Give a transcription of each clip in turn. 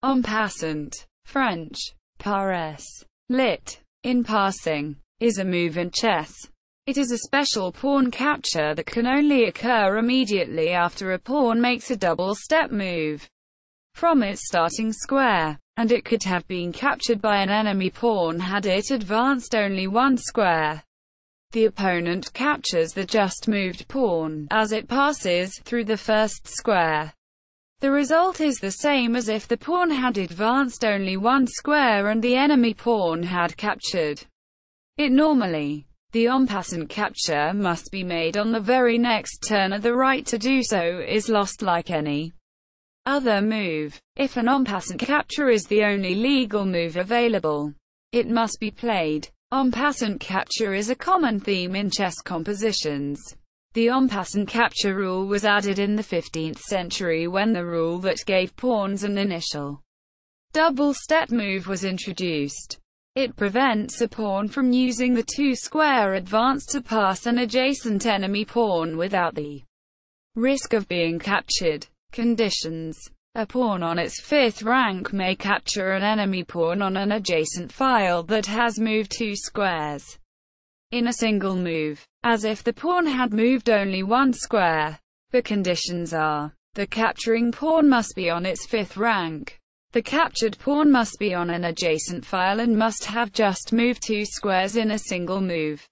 En passant, French, paresse, lit. In passing, is a move in chess. It is a special pawn capture that can only occur immediately after a pawn makes a double-step move from its starting square, and it could have been captured by an enemy pawn had it advanced only one square. The opponent captures the just moved pawn as it passes through the first square. The result is the same as if the pawn had advanced only one square and the enemy pawn had captured it normally. The en passant capture must be made on the very next turn, or the right to do so is lost like any other move. If an en passant capture is the only legal move available, it must be played. En passant capture is a common theme in chess compositions. The en passant capture rule was added in the 15th century when the rule that gave pawns an initial double-step move was introduced. It prevents a pawn from using the two-square advance to pass an adjacent enemy pawn without the risk of being captured. Conditions: a pawn on its fifth rank may capture an enemy pawn on an adjacent file that has moved two squares in a single move, as if the pawn had moved only one square. The conditions are: the capturing pawn must be on its fifth rank, the captured pawn must be on an adjacent file and must have just moved two squares in a single move,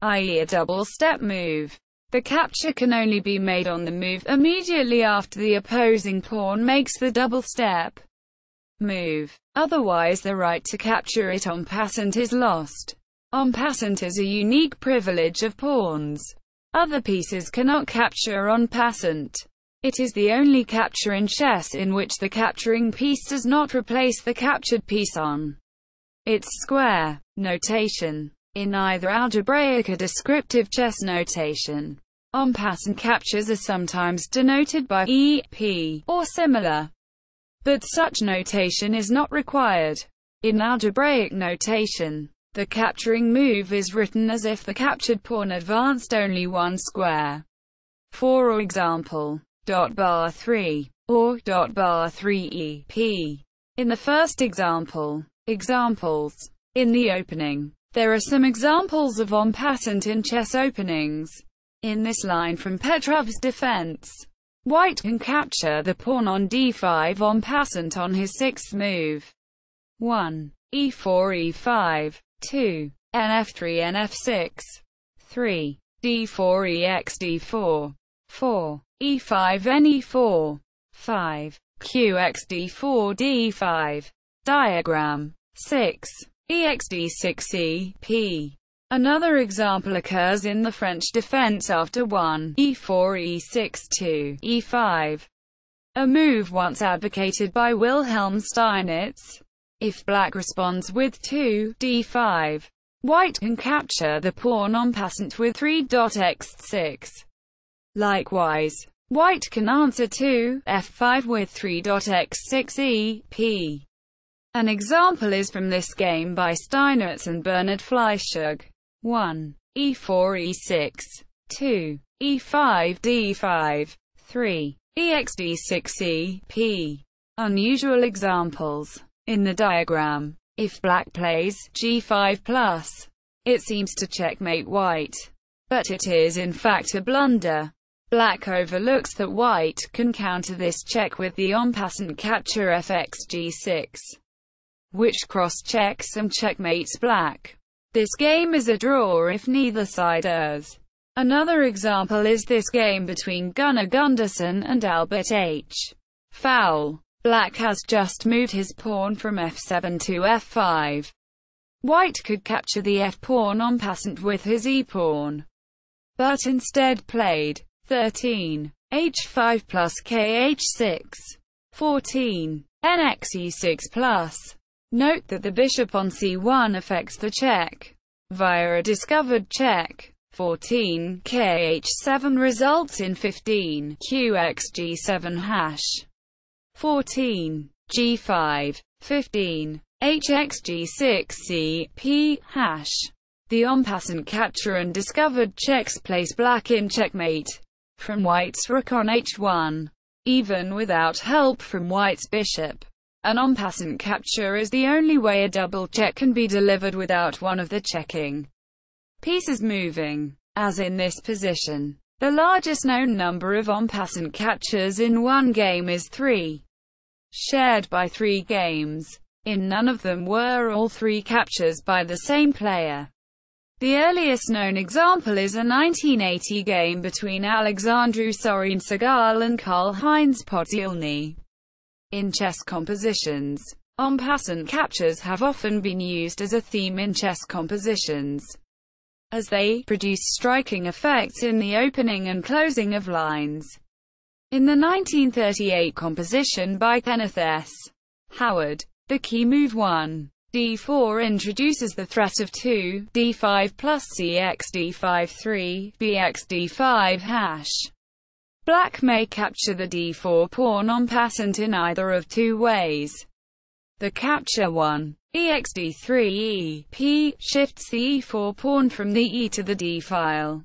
i.e. a double-step move. The capture can only be made on the move immediately after the opposing pawn makes the double-step move. Otherwise, the right to capture it en passant is lost. En passant is a unique privilege of pawns. Other pieces cannot capture en passant. It is the only capture in chess in which the capturing piece does not replace the captured piece on its square. Notation: in either algebraic or descriptive chess notation, en passant captures are sometimes denoted by E, P, or similar, but such notation is not required. In algebraic notation, the capturing move is written as if the captured pawn advanced only one square. For example, bar 3, or bar 3 EP. In the first example, examples. In the opening, there are some examples of en passant in chess openings. In this line from Petrov's defense, white can capture the pawn on d5 en passant on his sixth move. 1. e4 e5. 2. nf3 nf6. 3. d4 ex d4. 4. e5 ne4. 5. qx d4 d5. Diagram. 6. exd6 ep. Another example occurs in the French defense after 1, e4 e6 2, e5. A move once advocated by Wilhelm Steinitz. If black responds with 2, d5, white can capture the pawn en passant with 3.x6. Likewise, white can answer 2, f5 with 3.x6 ep. An example is from this game by Steinitz and Bernhard Fleischug. 1. e4 e6. 2. e5 d5. 3. exd6 ep. Unusual examples. In the diagram, if black plays g5+, it seems to checkmate white. But it is in fact a blunder. Black overlooks that white can counter this check with the en passant capture fx g6, which cross-checks and checkmates black. This game is a draw if neither side errs. Another example is this game between Gunnar Gundersen and Albert H. Foul. Black has just moved his pawn from f7 to f5. White could capture the f-pawn en passant with his e-pawn, but instead played 13. h5 plus kh6. 14. nxe6+. Note that the bishop on c1 affects the check via a discovered check. 14. kh7 results in 15. qxg7 hash. 14. g5. 15. hxg6 p hash. The en passant capture and discovered checks place black in checkmate from white's rook on h1, even without help from white's bishop. An en passant capture is the only way a double check can be delivered without one of the checking pieces moving, as in this position. The largest known number of en passant captures in one game is 3, shared by 3 games. In none of them were all 3 captures by the same player. The earliest known example is a 1980 game between Alexandru Sorin-Segal and Karl-Heinz Podsielny. In chess compositions, en passant captures have often been used as a theme in chess compositions, as they produce striking effects in the opening and closing of lines. In the 1938 composition by Kenneth S. Howard, the key move 1, d4 introduces the threat of 2, d5 plus cx d5 3, bx d5 hash. Black may capture the d4 pawn en passant in either of 2 ways. The capture 1, ex d3 ep, shifts the e4 pawn from the e to the d file,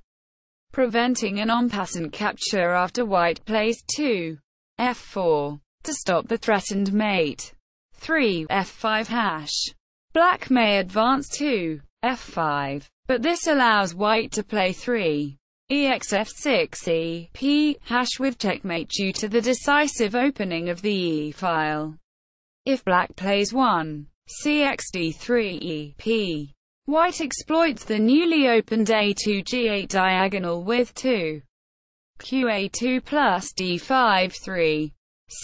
preventing an en passant capture after white plays 2, f4, to stop the threatened mate. 3, f5 hash. Black may advance 2, f5, but this allows white to play 3, ex f6 ep, hash with checkmate due to the decisive opening of the e file. If black plays 1, cx d3 ep, white exploits the newly opened a2 g8 diagonal with 2, qa2 plus d5 3,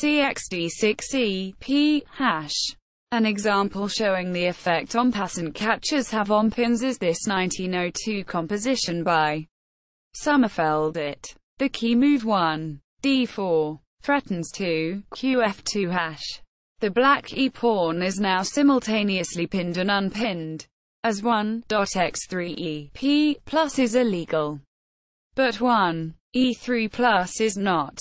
cx d6 ep, hash. An example showing the effect en passant captures have on pins is this 1902 composition by Sommerfeld. The key move 1, d4, threatens 2, qf2 hash. The black e-pawn is now simultaneously pinned and unpinned, as 1.x3 ep plus is illegal, but 1, e3 plus is not.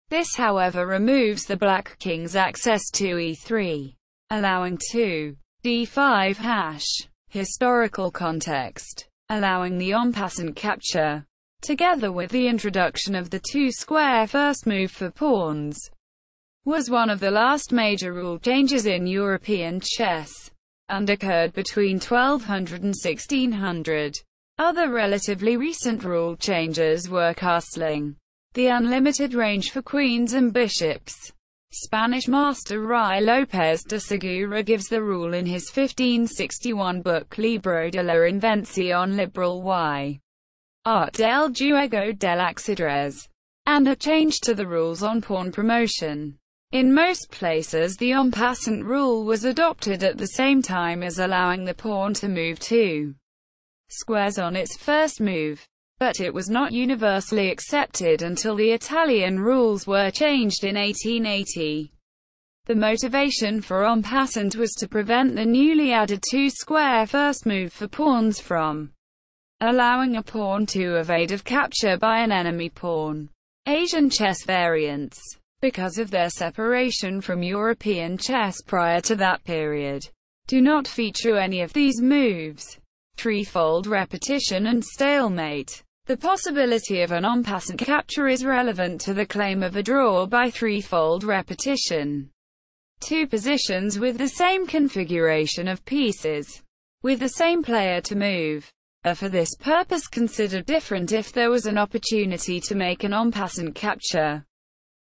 This however removes the black king's access to e3, allowing 2, d5 hash. Historical context, allowing the en passant capture, together with the introduction of the 2-square first move for pawns, was one of the last major rule changes in European chess, and occurred between 1200 and 1600. Other relatively recent rule changes were castling, the unlimited range for queens and bishops. Spanish master Ruy López de Segura gives the rule in his 1561 book Libro de la Invención Liberal y Art del Juego del Ajedrez, and a change to the rules on pawn promotion. In most places the en passant rule was adopted at the same time as allowing the pawn to move 2 squares on its first move, but it was not universally accepted until the Italian rules were changed in 1880. The motivation for en passant was to prevent the newly added 2-square first move for pawns from allowing a pawn to evade of capture by an enemy pawn. Asian chess variants, because of their separation from European chess prior to that period, do not feature any of these moves. Threefold repetition and stalemate. The possibility of an en passant capture is relevant to the claim of a draw by threefold repetition. 2 positions with the same configuration of pieces, with the same player to move, are for this purpose considered different if there was an opportunity to make an en passant capture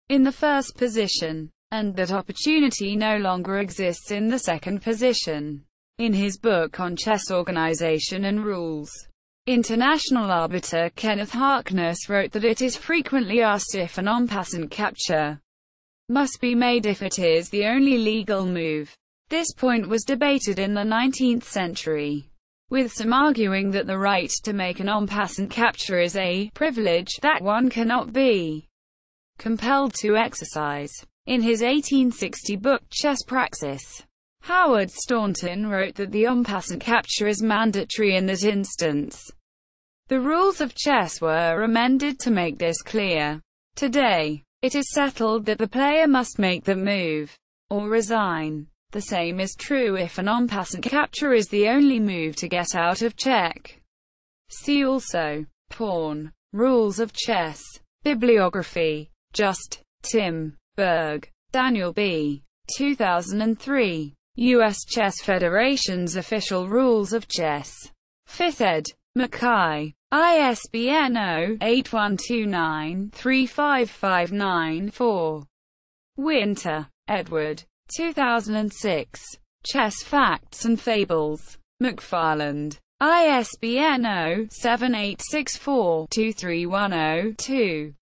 in the first position, and that opportunity no longer exists in the second position. In his book on chess organization and rules, international arbiter Kenneth Harkness wrote that it is frequently asked if an en passant capture must be made if it is the only legal move. This point was debated in the 19th century, with some arguing that the right to make an en passant capture is a privilege that one cannot be compelled to exercise. In his 1860 book Chess Praxis, Howard Staunton wrote that the en passant capture is mandatory in that instance. The rules of chess were amended to make this clear. Today, it is settled that the player must make the move, or resign. The same is true if an en passant capture is the only move to get out of check. See also, Pawn, Rules of Chess. Bibliography. Just, Tim, Berg, Daniel B. 2003. U.S. Chess Federation's Official Rules of Chess. 5th ed. Mackay. ISBN 0-8129-35594. Winter, Edward. 2006. Chess Facts and Fables. McFarland. ISBN 0-7864-2310-2.